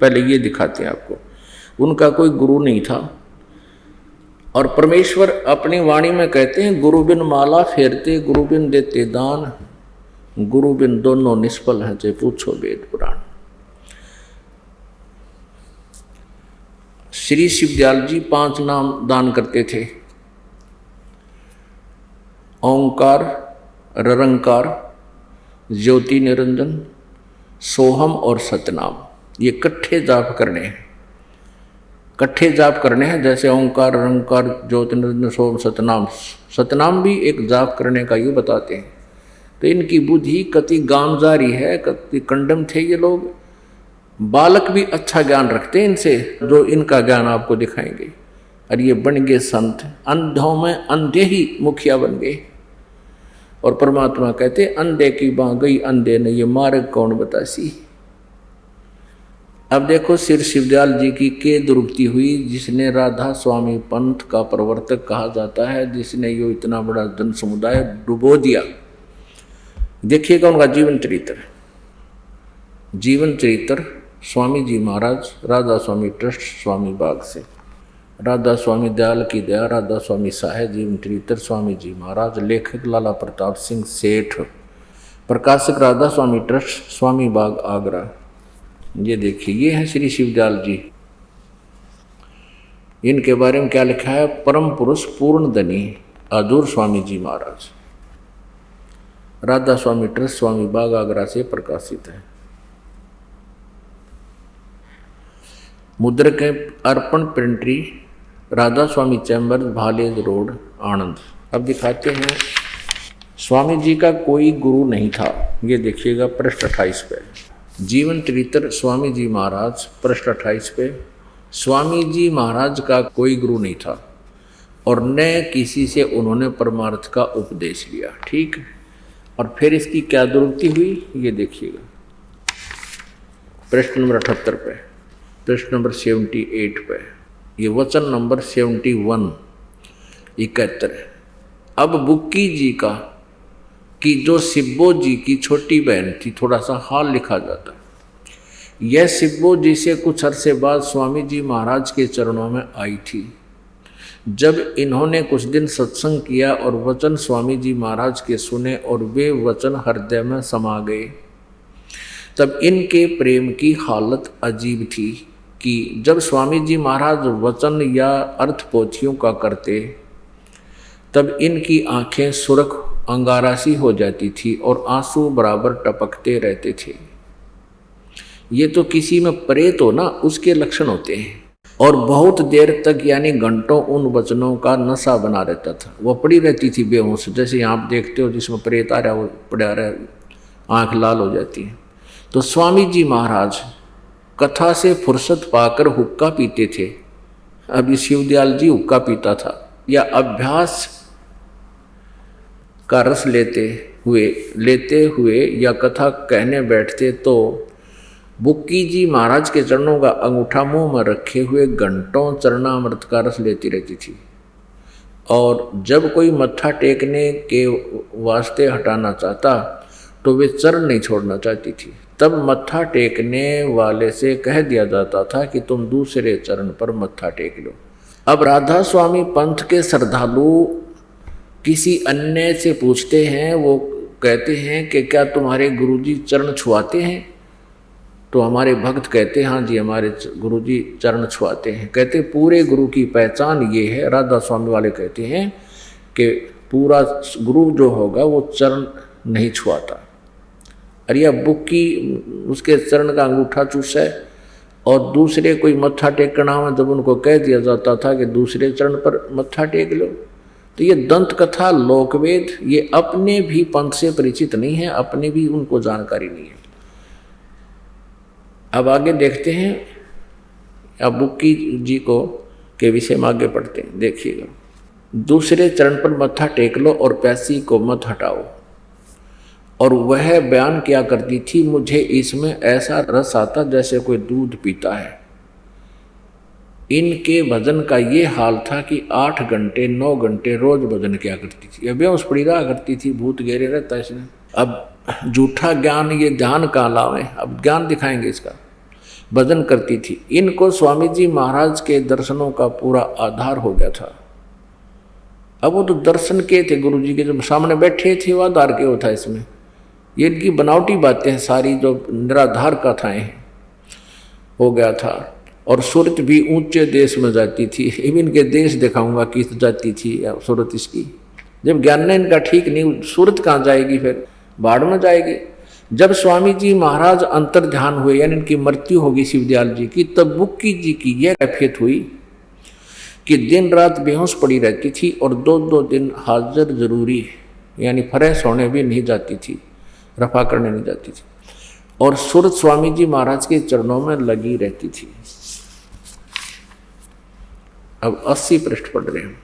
पहले ये दिखाते हैं आपको, उनका कोई गुरु नहीं था, और परमेश्वर अपनी वाणी में कहते हैं, गुरु बिन माला फेरते, गुरु बिन देते दान, गुरु बिन दोनों निष्फल हैं, चाहे पूछो वेद पुराण। श्री शिवदयाल जी 5 नाम दान करते थे, ओंकार, ररंकार, ज्योति निरंजन, सोहम और सतनाम। ये इकट्ठे जाप करने हैं, इकट्ठे जाप करने हैं, जैसे ओंकार, ररंकार, ज्योति निरंजन, सोहम, सतनाम। सतनाम भी एक जाप करने का ये बताते हैं। तो इनकी बुद्धि कति गामजारी है, कति कंडम थे ये लोग। बालक भी अच्छा ज्ञान रखते हैं इनसे, जो इनका ज्ञान आपको दिखाएंगे। और ये बन गए संत, अंधों में अंधे ही मुखिया बन गए। और परमात्मा कहते, अंधे की बाँ गई अंधे ने, ये मार्ग कौन बतासी। अब देखो श्री शिवदयाल जी की के दुर्गति हुई, जिसने राधा स्वामी पंथ का प्रवर्तक कहा जाता है, जिसने यो इतना बड़ा जन समुदाय डुबो दिया। देखिएगा उनका जीवन चरित्र। जीवन चरित्र स्वामी जी महाराज, राधा स्वामी ट्रस्ट, स्वामी बाग से। राधा स्वामी दयाल की दया, राधा स्वामी साहेब, जीवन चरित्र स्वामी जी महाराज। लेखक लाला प्रताप सिंह सेठ, प्रकाशक राधा स्वामी ट्रस्ट, स्वामी बाग आगरा। ये देखिए, ये है श्री शिवदयाल जी। इनके बारे में क्या लिखा है, परम पुरुष पूर्ण धनी आदूर स्वामी जी महाराज। राधा स्वामी ट्रस्ट, स्वामी बाग आगरा से प्रकाशित है। मुद्रक अर्पण प्रिंटरी, राधा स्वामी चैम्बर, भालेज रोड, आनंद। अब दिखाते हैं, स्वामी जी का कोई गुरु नहीं था। ये देखिएगा पृष्ठ 28 पे, जीवन चरित्र स्वामी जी महाराज, पृष्ठ 28 पे। स्वामी जी महाराज का कोई गुरु नहीं था और न किसी से उन्होंने परमार्थ का उपदेश लिया। ठीक, और फिर इसकी क्या दुर्गति हुई ये देखिएगा, पृष्ठ नंबर 78 पे, पृष्ठ नंबर 78 पे, ये वचन नंबर 71 71। अब बुक्की जी का कि जो सिब्बो जी की छोटी बहन थी, थोड़ा सा हाल लिखा जाता है। यह सिब्बो जी से कुछ अरसे बाद स्वामी जी महाराज के चरणों में आई थी। जब इन्होंने कुछ दिन सत्संग किया और वचन स्वामी जी महाराज के सुने और वे वचन हृदय में समा गए, तब इनके प्रेम की हालत अजीब थी कि जब स्वामी जी महाराज वचन या अर्थ पोथियों का करते, तब इनकी आंखें सुर्ख अंगारा सी हो जाती थी और आंसू बराबर टपकते रहते थे। ये तो किसी में प्रेत हो ना, उसके लक्षण होते हैं। और बहुत देर तक यानी घंटों उन वचनों का नशा बना रहता था। वो पड़ी रहती थी बेहोश, जैसे आप देखते हो जिसमें प्रेत आ रहा है वो पड़ा रहा, आँख लाल हो जाती है। तो स्वामी जी महाराज कथा से फुर्सत पाकर हुक्का पीते थे। अभी शिवदयाल जी हुक्का पीता था, या अभ्यास का रस लेते हुए या कथा कहने बैठते तो बुक्की जी महाराज के चरणों का अंगूठा मुंह में रखे हुए घंटों चरणामृत का रस लेती रहती थी। और जब कोई मत्था टेकने के वास्ते हटाना चाहता तो वे चरण नहीं छोड़ना चाहती थी। तब मत्था टेकने वाले से कह दिया जाता था कि तुम दूसरे चरण पर मत्था टेक लो। अब राधा स्वामी पंथ के श्रद्धालु किसी अन्य से पूछते हैं, वो कहते हैं कि क्या तुम्हारे गुरुजी चरण छुआते हैं? तो हमारे भक्त कहते हैं हाँ जी हमारे गुरुजी चरण छुआते हैं। कहते पूरे गुरु की पहचान ये है। राधा स्वामी वाले कहते हैं कि पूरा गुरु जो होगा वो चरण नहीं छुआता। अरे अब बुक्की उसके चरण का अंगूठा चूसा है और दूसरे कोई मत्था टेकना में जब उनको कह दिया जाता था कि दूसरे चरण पर मत्था टेक लो, तो ये दंत कथा लोकवेद ये अपने भी पंथ से परिचित नहीं है, अपने भी उनको जानकारी नहीं है। अब आगे देखते हैं, अब बुक्की जी को के विषय में आगे पढ़ते हैं। देखिएगा, दूसरे चरण पर मत्था टेक लो और प्यासी को मत हटाओ। और वह बयान किया करती थी, मुझे इसमें ऐसा रस आता जैसे कोई दूध पीता है। इनके भजन का ये हाल था कि 8 घंटे 9 घंटे रोज भजन किया करती थी। अब बेहोश पड़ी रहा करती थी, भूत घेरे रहता है इसने। अब झूठा ज्ञान ये ध्यान का लावे, अब ज्ञान दिखाएंगे इसका। भजन करती थी। इनको स्वामी जी महाराज के दर्शनों का पूरा आधार हो गया था। अब वो तो दर्शन के थे गुरु जी के, जब सामने बैठे थे वो आधार के होता इसमें। ये इनकी बनावटी बातें हैं सारी, जो निराधार कथाएं हैं हो गया था। और सूरत भी ऊंचे देश में जाती थी। इनके देश दिखाऊंगा किस जाती थी सूरत इसकी। जब ज्ञान ने इनका ठीक नहीं, सूरत कहाँ जाएगी, फिर बाढ़ में जाएगी। जब स्वामी जी महाराज अंतर ध्यान हुए यानी इनकी मृत्यु होगी शिवदयाल जी की, तब बुक्की जी की यह कैफियत हुई कि दिन रात बेहोश पड़ी रहती थी और 2-2 दिन हाजिर जरूरी यानी फ्रेश होने भी नहीं जाती थी, रफा करने नहीं जाती थी। और सूरत स्वामी जी महाराज के चरणों में लगी रहती थी। अब 80 पृष्ठ पढ़ रहे हैं।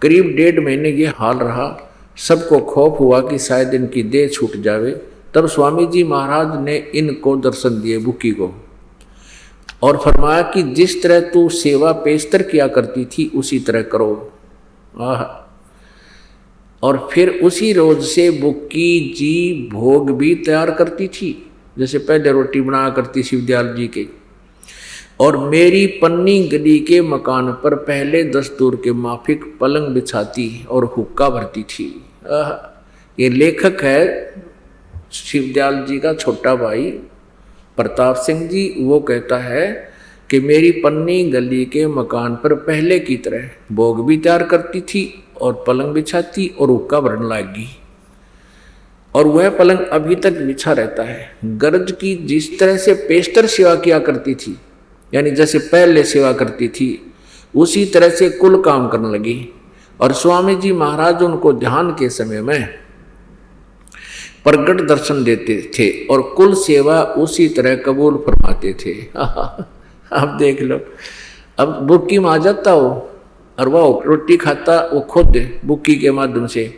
करीब 1.5 महीने ये हाल रहा। सबको खौफ हुआ कि शायद इनकी देह छूट जावे। तब स्वामी जी महाराज ने इनको दर्शन दिए बुक्की को और फरमाया कि जिस तरह तू सेवा पेशतर किया करती थी उसी तरह करो। और फिर उसी रोज से बुक्की जी भोग भी तैयार करती थी, जैसे पहले रोटी बनाया करती शिवदयाल जी के। और मेरी पन्नी गली के मकान पर पहले दस्तूर के माफिक पलंग बिछाती और हुक्का भरती थी। ये लेखक है शिवदयाल जी का छोटा भाई प्रताप सिंह जी। वो कहता है कि मेरी पन्नी गली के मकान पर पहले की तरह भोग भी तैयार करती थी और पलंग बिछाती और हुक्का भरने लगी। और वह पलंग अभी तक बिछा रहता है। गर्ज की जिस तरह से पेशतर सेवा किया करती थी यानी जैसे पहले सेवा करती थी, उसी तरह से कुल काम करने लगी। और स्वामी जी महाराज उनको ध्यान के समय में प्रगट दर्शन देते थे और कुल सेवा उसी तरह कबूल फरमाते थे। अब देख लो, अब बुक्की में आ जाता हो और वह रोटी खाता वो खुद बुक्की के माध्यम से,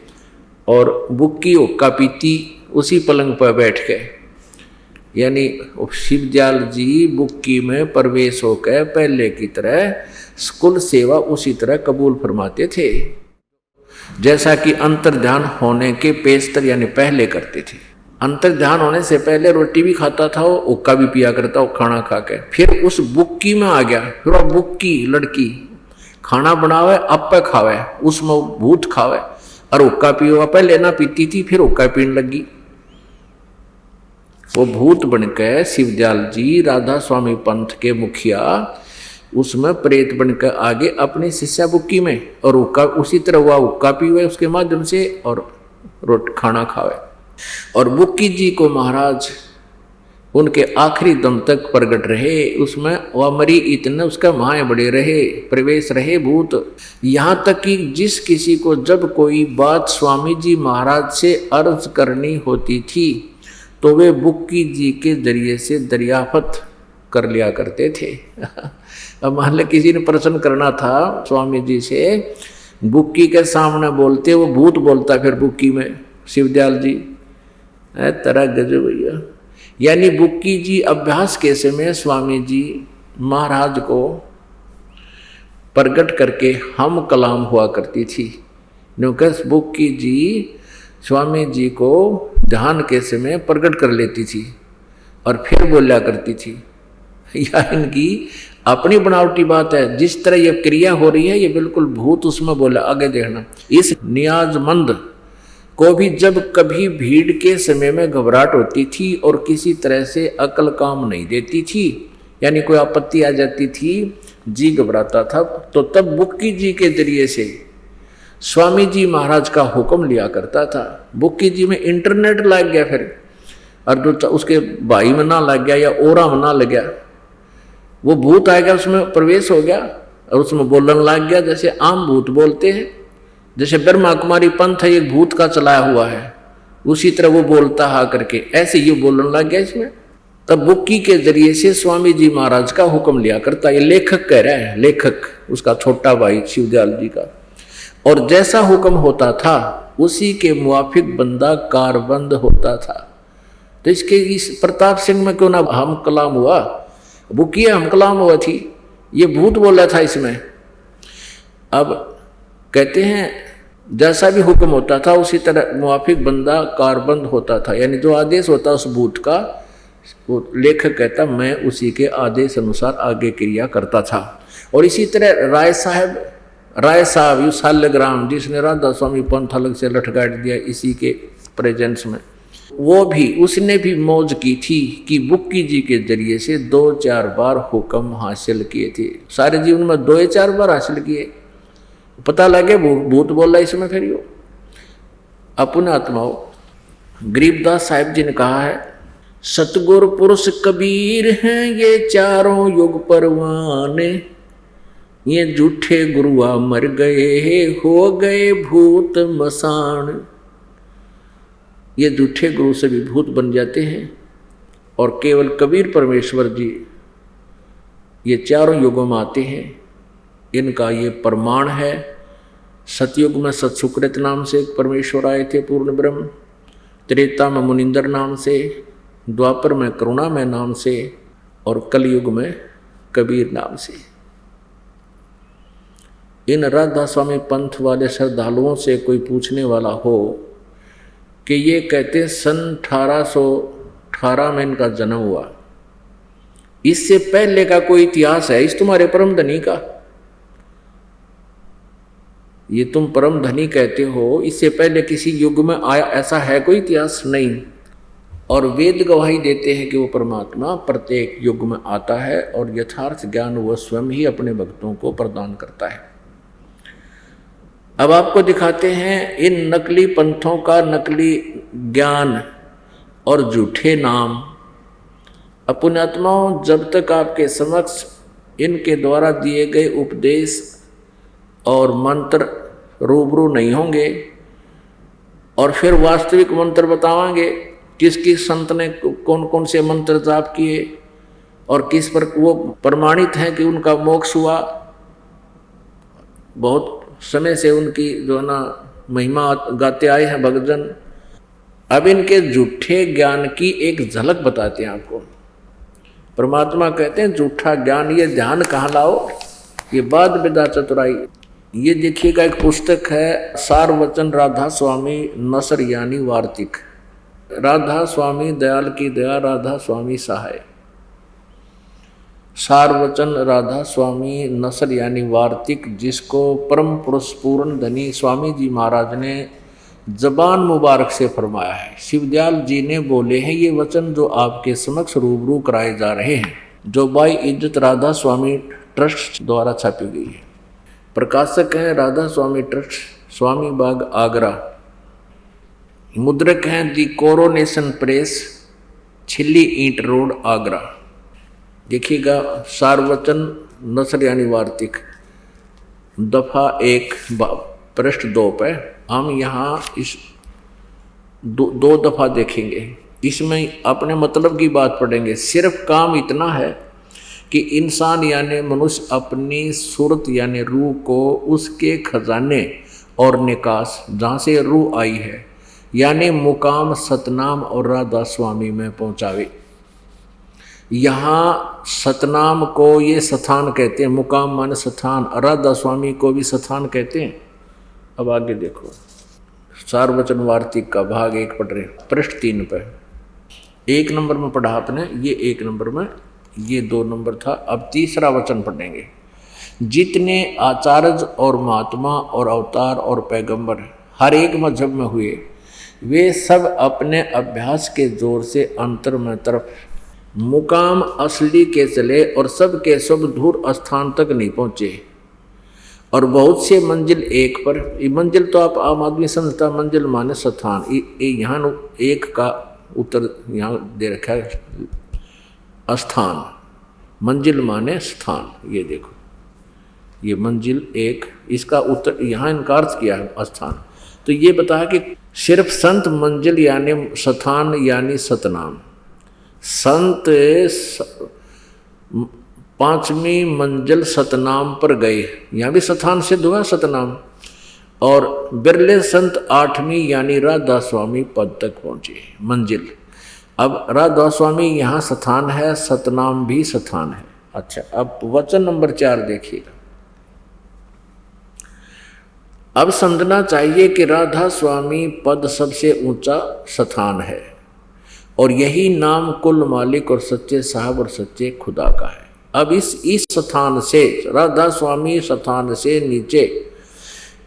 और बुक्की हुक्का पीती उसी पलंग पर बैठ के। यानी शिवदयाल जी बुक्की में प्रवेश होकर पहले की तरह कुल सेवा उसी तरह कबूल फरमाते थे, जैसा कि अंतर ध्यान होने के पेशतर यानी पहले करते थे। अंतर ध्यान होने से पहले रोटी भी खाता था, वो हुक्का भी पिया करता वो खाना खा के। फिर उस बुक्की में आ गया, फिर वो बुक्की लड़की खाना बनावे अब पे खावे, उसमें भूत खावे और हुक्का पियो। पहले ना पीती थी, फिर हुक्का पीने लगी। वो भूत बनकर शिवदयाल जी राधा स्वामी पंथ के मुखिया उसमें प्रेत बनकर आगे अपनी शिष्या बुक्की में, और हुक्का उसी तरह हुआ हुक्का पीवे उसके माध्यम से और खाना खावे। और बुक्की जी को महाराज उनके आखिरी दम तक प्रगट रहे, उसमें वह मरी इतने उसका माए बड़े रहे, प्रवेश रहे भूत। यहाँ तक कि जिस किसी को जब कोई बात स्वामी जी महाराज से अर्ज करनी होती थी तो वे बुक्की जी के जरिए से दरियाफत कर लिया करते थे। अब मान लो किसी ने प्रश्न करना था स्वामी जी से बुक्की के सामने बोलते वो भूत बोलता फिर बुक्की में, शिवदयाल जी है तरह गजब भैया। यानी बुक्की जी अभ्यास के समय स्वामी जी महाराज को प्रकट करके हम कलाम हुआ करती थी। क्योंकि बुक्की जी स्वामी जी को ध्यान के समय प्रकट कर लेती थी और फिर बोला करती थी। या इनकी अपनी बनावटी बात है, जिस तरह ये क्रिया हो रही है ये बिल्कुल भूत उसमें बोला। आगे देखना, इस नियाजमंद को भी जब कभी भीड़ के समय में घबराहट होती थी और किसी तरह से अकल काम नहीं देती थी, यानी कोई आपत्ति आ जाती थी, जी घबराता था, तो तब बुक्की जी के जरिए से स्वामी जी महाराज का हुक्म लिया करता था। बुक्की जी में इंटरनेट लग गया फिर, और जो उसके भाई में ना लग गया या ओरा में ना लग गया, वो भूत आ गया उसमें प्रवेश हो गया और उसमें बोलने लग गया जैसे आम भूत बोलते हैं। जैसे ब्रह्मा कुमारी पंथ है एक भूत का चलाया हुआ है, उसी तरह वो बोलता हा करके ऐसे ये बोलने लग गया इसमें। तब बुक्की के जरिए से स्वामी जी महाराज का हुक्म लिया करता। ये लेखक कह रहा है, लेखक उसका छोटा भाई शिवदयाल जी का। और जैसा हुक्म होता था उसी के मुआफिक बंदा कारबंद होता था। तो इसके इस प्रताप सिंह में क्यों ना हम कलाम हुआ, बुक्की हम कलाम हुआ थी, ये भूत बोला था इसमें। अब कहते हैं जैसा भी हुक्म होता था उसी तरह मुआफिक बंदा कारबंद होता था, यानी जो आदेश होता उस भूत का, वो लेखक कहता मैं उसी के आदेश अनुसार आगे क्रिया करता था। और इसी तरह राय साहब यू साल्यग्राम जिसने राधा स्वामी पंथ अलग से लटकाट दिया इसी के प्रेजेंस में, वो भी उसने भी मौज की थी कि बुक्की जी के जरिए से 2-4 बार हुक्म हासिल किए थे। सारे जीवन में 2-4 बार हासिल किए। पता लगे भूत बोल रहा इसमें। फिर यो अपने आत्माओं, गरीबदास साहिब जी ने कहा है, सतगुर पुरुष कबीर हैं ये चारों युग परवाने, ये झूठे गुरुआ मर गए हो गए भूत मसान। ये झूठे गुरु से भी भूत बन जाते हैं और केवल कबीर परमेश्वर जी ये चारों युगों में आते हैं। इनका ये प्रमाण है। सतयुग में सतसुकृत नाम से परमेश्वर आए थे पूर्ण ब्रह्म, त्रेता में मुनिंदर नाम से, द्वापर में करुणामय नाम से और कलयुग में कबीर नाम से। इन राधा स्वामी पंथ वाले श्रद्धालुओं से कोई पूछने वाला हो कि ये कहते सन 1818 में इनका जन्म हुआ, इससे पहले का कोई इतिहास है इस तुम्हारे परम धनी का? ये तुम परम धनी कहते हो, इससे पहले किसी युग में आया ऐसा है कोई इतिहास? नहीं। और वेद गवाही देते हैं कि वो परमात्मा प्रत्येक युग में आता है और यथार्थ ज्ञान वह स्वयं ही अपने भक्तों को प्रदान करता है। अब आपको दिखाते हैं इन नकली पंथों का नकली ज्ञान और झूठे नाम। पुण्यात्माओं, जब तक आपके समक्ष इनके द्वारा दिए गए उपदेश और मंत्र रूबरू नहीं होंगे और फिर वास्तविक मंत्र बतावांगे किस किस संत ने कौन कौन से मंत्र जाप किए और किस पर वो प्रमाणित हैं कि उनका मोक्ष हुआ। बहुत समय से उनकी जो है ना महिमा गाते आए हैं भक्तजन। अब इनके झूठे ज्ञान की एक झलक बताते हैं आपको। परमात्मा कहते हैं झूठा ज्ञान ये ध्यान कहाँ लाओ, ये बाद विदा चतुराई। ये देखिएगा एक पुस्तक है सारवचन राधा स्वामी नसर यानी वार्तिक। राधा स्वामी दयाल की दया राधा स्वामी सहाय। सारवचन राधा स्वामी नसर यानी वार्तिक, जिसको परम पुरुष पूर्ण धनी स्वामी जी महाराज ने जबान मुबारक से फरमाया है। शिवदयाल जी ने बोले हैं ये वचन जो आपके समक्ष रूबरू कराए जा रहे हैं, जो बाई इज्जत राधा स्वामी ट्रस्ट द्वारा छापी गई है। प्रकाशक हैं राधा स्वामी ट्रस्ट, स्वामी बाग आगरा। मुद्रक हैं दी कोरोनेशन प्रेस, छिल्ली ईंट रोड आगरा। देखिएगा सारवचन नसर यानी वार्तिक दफा 1 पृष्ठ 2 पे हम यहाँ इस दो दफा देखेंगे। इसमें अपने मतलब की बात पढ़ेंगे। सिर्फ काम इतना है कि इंसान यानी मनुष्य अपनी सूरत यानी रूह को उसके खजाने और निकास जहाँ से रूह आई है यानी मुकाम सतनाम और राधा स्वामी में पहुँचावे। यहाँ सतनाम को ये स्थान कहते हैं, मुकाम माने स्थान, राधा स्वामी को भी स्थान कहते हैं। अब आगे देखो, सारवचन वार्तिक का भाग 1 पढ़ रहे, पृष्ठ 3 पर 1 नंबर में पढ़ा आपने, ये 1 नंबर में, ये 2 नंबर था। अब तीसरा वचन पढ़ेंगे। जितने आचार्य और महात्मा और अवतार और पैगंबर हर एक मजहब में हुए, वे सब अपने अभ्यास के जोर से अंतर में तरफ मुकाम असली के चले और सब के सब दूर स्थान तक नहीं पहुँचे। और बहुत से मंजिल एक पर, ये मंजिल तो आप आम आदमी समझता, मंजिल माने स्थान, यहाँ एक का उत्तर यहाँ दे रखा है स्थान, मंजिल माने स्थान। ये देखो, ये मंजिल एक, इसका उत्तर यहाँ इनका अर्थ किया है स्थान। तो ये बताया कि सिर्फ संत मंजिल यानी स्थान यानी सतनाम, संत 5वीं मंजिल सतनाम पर गए, यहाँ भी स्थान सिद्ध हुआ सतनाम। और बिरले संत 8वीं यानी राधा स्वामी पद तक पहुँचे मंजिल। अब राधा स्वामी यहाँ स्थान है, सतनाम भी स्थान है। अच्छा, अब वचन नंबर 4 देखिएगा। अब समझना चाहिए कि राधा स्वामी पद सबसे ऊंचा स्थान है और यही नाम कुल मालिक और सच्चे साहब और सच्चे खुदा का है। अब इस स्थान से, राधा स्वामी स्थान से नीचे,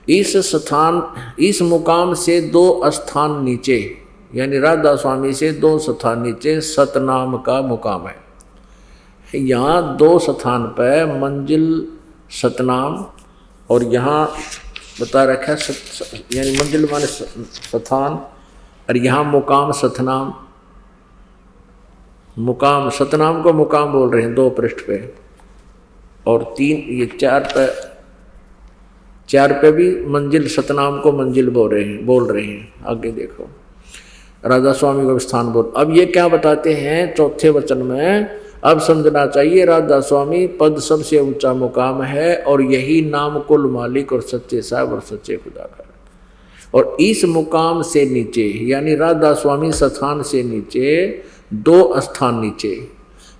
इस मुकाम से 2 स्थान नीचे, यानी राधा स्वामी से 2 स्थान नीचे सतनाम का मुकाम है। यहाँ 2 स्थान पर मंजिल सतनाम और यहाँ बता रखा है यानी मंजिल माने स्थान और यहाँ मुकाम सतनाम। मुकाम सतनाम को मुकाम बोल रहे हैं 2 पृष्ठ पे, और 3 ये 4 पे भी मंजिल सतनाम को मंजिल बोल रहे हैं। आगे देखो, राधा स्वामी को स्थान बोल। अब ये क्या बताते हैं चौथे वचन में, अब समझना चाहिए राधा स्वामी पद सबसे ऊंचा मुकाम है और यही नाम कुल मालिक और सच्चे साहब और सच्चे खुदा का है। और इस मुकाम से नीचे यानी राधा स्वामी स्थान से नीचे 2 स्थान नीचे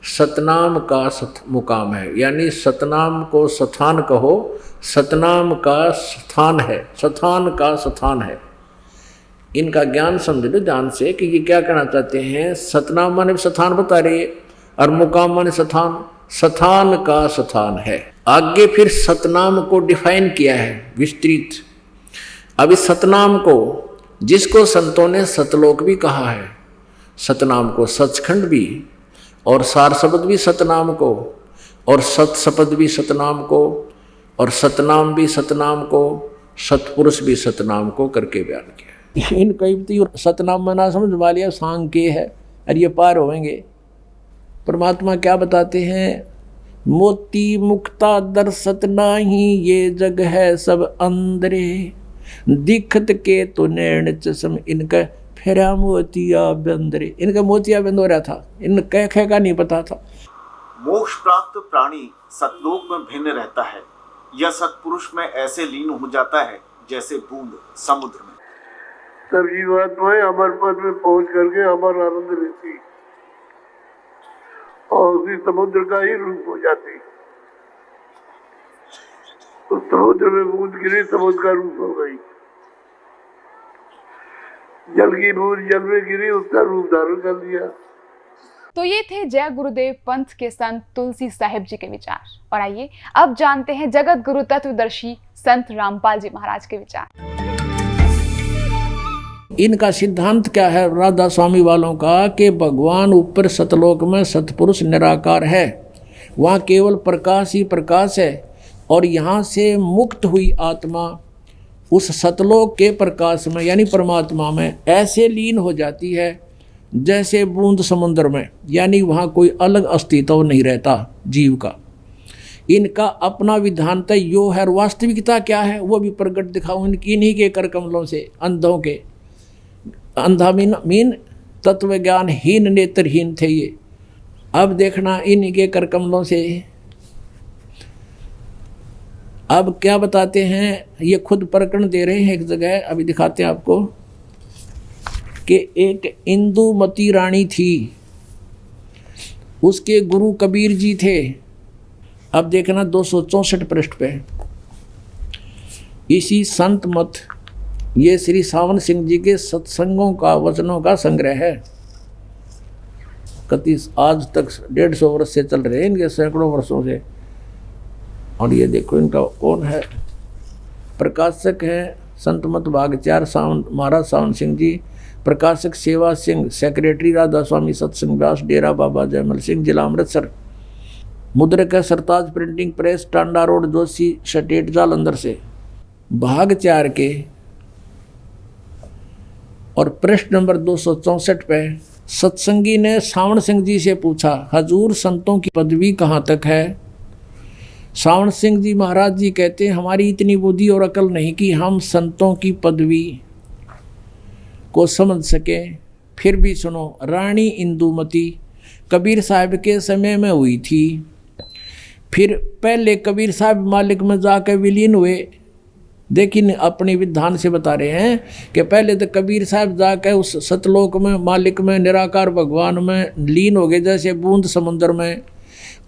सतनाम का मुकाम है, यानी सतनाम को स्थान कहो, सतनाम का स्थान है, स्थान का स्थान है। इनका ज्ञान समझ लो ध्यान से कि ये क्या कहना चाहते हैं। सतनाम माने स्थान बता रही है और मुकाम माने स्थान, स्थान का स्थान है। आगे फिर सतनाम को डिफाइन किया है विस्तृत। अब इस सतनाम को, जिसको संतों ने सतलोक भी कहा है, सतनाम को सचखंड भी, और सार शब्द भी सतनाम को, और सत शब्द भी सतनाम को, और सतनाम भी सतनाम को, सतपुरुष भी सतनाम को करके बयान किया। इन कई सतनाम मना समझ वालिया सांग के है और ये पार होंगे। परमात्मा क्या बताते हैं, मोती मुक्ता दर्शत नाही, ये जग है सब अंदरे, दिखत के तो नैण चश्म, इनका फेरा मोतिया बंदरे। इनका मोतिया बंद हो रहा था, इन कह का नहीं पता था। मोक्ष प्राप्त प्राणी सतलोक में भिन्न रहता है, यह सतपुरुष में ऐसे लीन हो जाता है जैसे बूंद समुद्र में। सब जीवात्माएं अमर पद में पहुंच करके अमर आनंद लेती और उसी समुद्र का ही रूप हो जाती। उस समुद्र में बूंद गिरी, समुद्र का रूप हो गई। जल की बूंद जल में गिरी, उसका रूप धारण कर लिया। तो ये थे जय गुरुदेव पंथ के संत तुलसी साहिब जी के विचार। और आइए अब जानते हैं जगत गुरु तत्वदर्शी संत रामपाल जी महाराज के विचार। इनका सिद्धांत क्या है राधा स्वामी वालों का, कि भगवान ऊपर सतलोक में सतपुरुष निराकार है, वहाँ केवल प्रकाश ही प्रकाश है, और यहाँ से मुक्त हुई आत्मा उस सतलोक के प्रकाश में यानी परमात्मा में ऐसे लीन हो जाती है जैसे बूंद समुद्र में, यानी वहाँ कोई अलग अस्तित्व नहीं रहता जीव का। इनका अपना विधानता यो है, और वास्तविकता क्या है वो भी प्रकट दिखाऊं इनकी इन्हीं के कर कमलों से। अंधों के, अंधा मीन तत्व ज्ञान हीन नेत्रहीन थे ये, अब देखना इन्हीं के कर कमलों से अब क्या बताते हैं, ये खुद प्रकरण दे रहे हैं एक जगह, अभी दिखाते हैं आपको कि एक इंदुमती रानी थी, उसके गुरु कबीर जी थे। अब देखना 264 पृष्ठ पे इसी संत मत, ये श्री सावन सिंह जी के सत्संगों का वचनों का संग्रह है। कति आज तक 150 वर्ष से चल रहे हैं, इनके सैकड़ों वर्षों से। और ये देखो इनका कौन है, प्रकाशक है संत मत भाग 4 सावन महाराज सावन सिंह जी, प्रकाशक सेवा सिंह, सेक्रेटरी राधा स्वामी सत्संग व्यास, डेरा बाबा जयमल सिंह, जिला अमृतसर। मुद्रक है Sartaj printing press, Tanda road, Joshi state, Jalandhar से। भाग 4 के और पृष्ठ नंबर 264 पे सत्संगी ने सावन सिंह जी से पूछा, हजूर संतों की पदवी कहाँ तक है? सावन सिंह जी महाराज जी कहते हैं, हमारी इतनी बुद्धि और अकल नहीं कि हम संतों की पदवी को समझ सके। फिर भी सुनो, रानी इंदुमती कबीर साहब के समय में हुई थी। फिर पहले कबीर साहब मालिक में जाकर विलीन हुए। देखिए अपनी विधान से बता रहे हैं कि पहले तो कबीर साहब जाकर उस सतलोक में मालिक में निराकार भगवान में लीन हो गए, जैसे बूंद समुद्र में।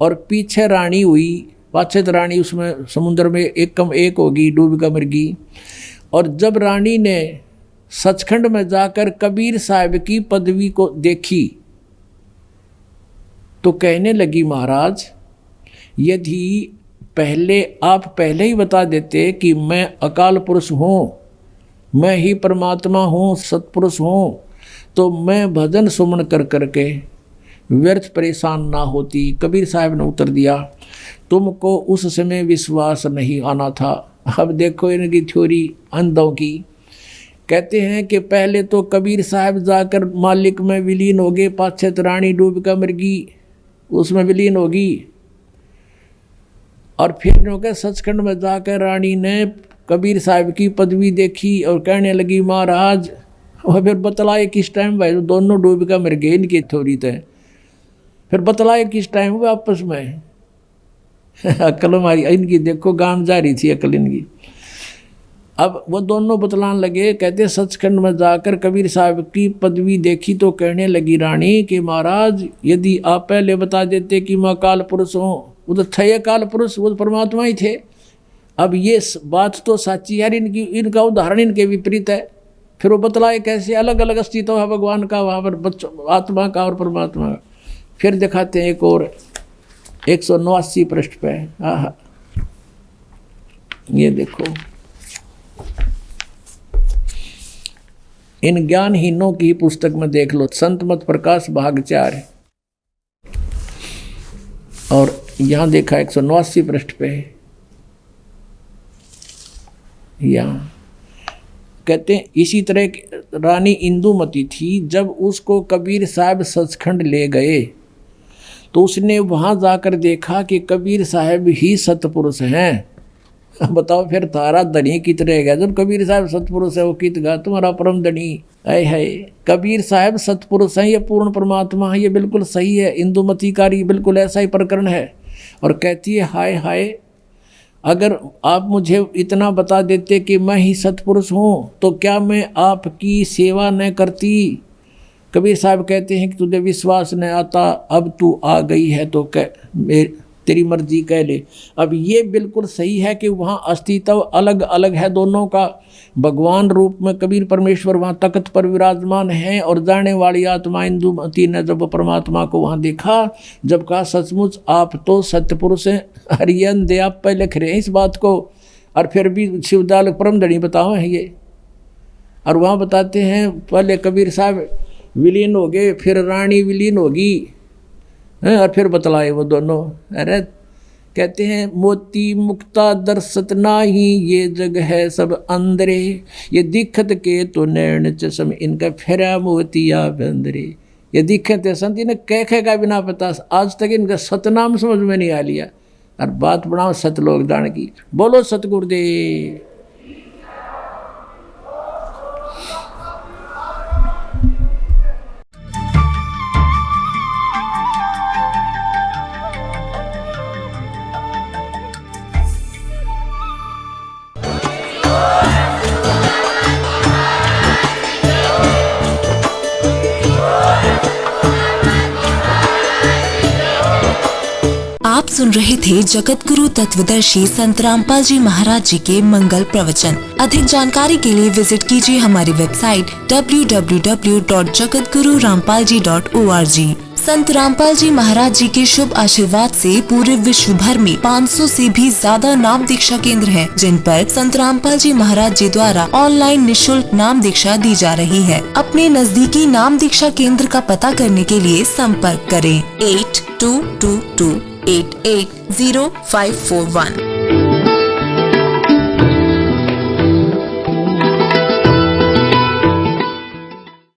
और पीछे रानी हुई, पाछे तो रानी उसमें समुद्र में एक कम एक होगी, डूब कर मर गई। और जब रानी ने सचखंड में जाकर कबीर साहब की पदवी को देखी तो कहने लगी, महाराज यदि आप पहले ही बता देते कि मैं अकाल पुरुष हूँ, मैं ही परमात्मा हूँ, सत्पुरुष हूँ, तो मैं भजन सुमन कर करके व्यर्थ परेशान ना होती। कबीर साहब ने उत्तर दिया, तुमको उस समय विश्वास नहीं आना था। अब देखो इनकी थ्योरी अंधों की। कहते हैं कि पहले तो कबीर साहब जाकर मालिक में विलीन हो गए, पाछे तो रानी डूब कर मर गई, उसमें विलीन होगी। और फिर जो के सचखंड में जाकर रानी ने कबीर साहब की पदवी देखी और कहने लगी, महाराज। और फिर बतलाए किस टाइम भाई, दोनों डूब कर मर गए इनकी थ्योरी थे। फिर बतलाए किस टाइम हुए आपस में अकल हमारी इनकी देखो गांव जा रही थी अकल इनकी। अब वो दोनों बतलान लगे, कहते सचखंड में जाकर कबीर साहब की पदवी देखी तो कहने लगी रानी कि महाराज यदि आप पहले बता देते कि मैं काल पुरुष हूँ, वो तो थे काल पुरुष, वो तो परमात्मा ही थे। अब ये बात तो सच्ची है, इनका उदाहरण इनके विपरीत है। फिर वो बतलाए कैसे अलग अलग अस्तित्व है भगवान का, वहाँ पर आत्मा का और परमात्मा का। फिर दिखाते हैं एक और 189 पृष्ठ पे। हाँ, ये देखो इन ज्ञानहीनों की पुस्तक में देख लो, संत मत प्रकाश भाग 4 है। और यहाँ देखा 189 पृष्ठ पे, यहाँ कहते हैं इसी तरह रानी इंदुमती थी। जब उसको कबीर साहब सचखंड ले गए तो उसने वहाँ जाकर देखा कि कबीर साहब ही सतपुरुष हैं। बताओ फिर तारा धनी कित रहेगा जब कबीर साहब सतपुरुष है, वो कित गा तुम्हारा परम धनी। आए हाय, कबीर साहब सतपुरुष हैं, ये पूर्ण परमात्मा है, ये बिल्कुल सही है। इंदुमती का बिल्कुल ऐसा ही प्रकरण है। और कहती है, हाय हाय, अगर आप मुझे इतना बता देते कि मैं ही सतपुरुष हूँ तो क्या मैं आपकी सेवा न करती। कबीर साहब कहते हैं कि तुझे विश्वास न आता, अब तू आ गई है तो तेरी मर्जी कह ले। अब ये बिल्कुल सही है कि वहाँ अस्तित्व अलग अलग है दोनों का। भगवान रूप में कबीर परमेश्वर वहाँ तख्त पर विराजमान है और जाने वाली आत्मा इंदुमती ने जब परमात्मा को वहाँ देखा, जब कहा सचमुच आप तो सत्यपुरुष हैं। हरियन दे आप पहले लिख रहे हैं इस बात को, और फिर भी शिवदाल परम धनी बताओ है ये। और वहाँ बताते हैं पहले कबीर साहब विलीन हो गए, फिर रानी विलीन होगी, और फिर बतलाए वो दोनों। अरे कहते हैं मोती मुक्ता दर्शत नाही, ये जग है सब अंदरे, ये दिखत के तो नैन चश्म, इनका फेरा मोतिया बंदरे। ये दिखत है संत, इन्हें कह का बिना पता, आज तक इनका सतनाम समझ में नहीं आ लिया। और बात बनाओ सतलोक दान की। बोलो सतगुरुदेव। सुन रहे थे जगत गुरु तत्वदर्शी संत रामपाल जी महाराज जी के मंगल प्रवचन। अधिक जानकारी के लिए विजिट कीजिए हमारी वेबसाइट www.jagatgururampalji.org। संत रामपाल जी महाराज जी के शुभ आशीर्वाद से पूरे विश्व भर में 500 से भी ज्यादा नाम दीक्षा केंद्र हैं, जिन पर संत रामपाल जी महाराज जी द्वारा ऑनलाइन निशुल्क नाम दीक्षा दी जा रही है। अपने नजदीकी नाम दीक्षा केंद्र का पता करने के लिए संपर्क करें 8222880541।